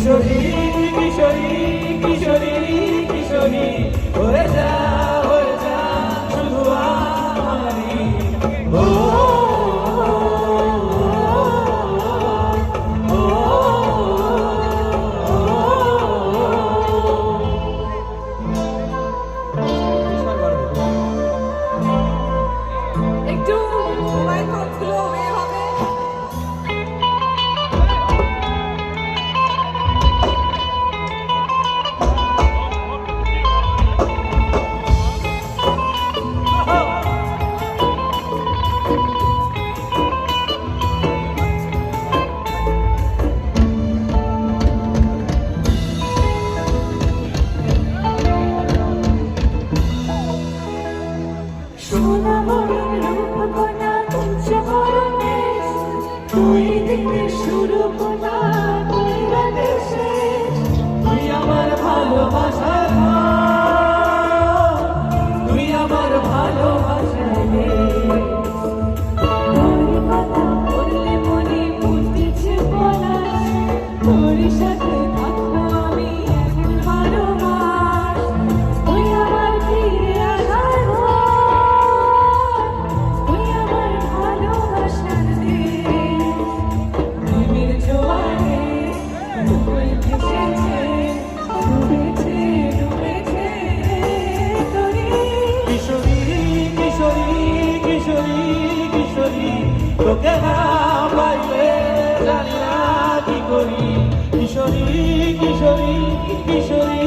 কিশোরী কিশোরী কিশোরী কিশোরী হয়ে যা শুধু আমারই ও একটু মোবাইল ফোনগুলো বের হবে। সোনা মরণ রূপকণা কুঞ্চ মরণেশ তুই দিতে শুরু কোনা কইরা দেশে তুই আমার ভালোবাসা তুই আমার ভালোবাসা তোর কথা বললে মনে ফুটছে পলাশ তোর সাথে থাকবো আমি এখন বারো মাস তুই আমার ফিরে আসার তুই আমার ভালোবাসার দেশ প্রেমের জোয়ারে ফুল ভেসেছে ডুবেছে ডুবেছে তোরে কিশোরী কিশোরী কিশোরী কিশোরী তোকে না পাইলে জানি না কি করি কিশোরী কিশোরী কিশোরী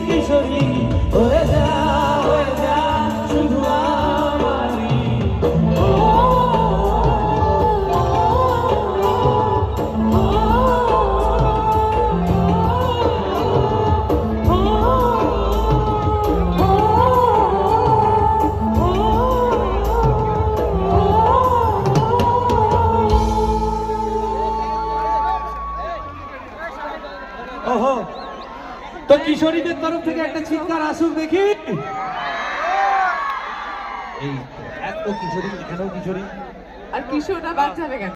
কিশোরী হয়ে যা শুধু আমারই ওহো তো কিশোরীদের তরফ থেকে একটা চিৎকার আসুক দেখি এই এত কিশোরী এখানেও কিশোরী আর কিশোরটা বাদ যাবে কেন?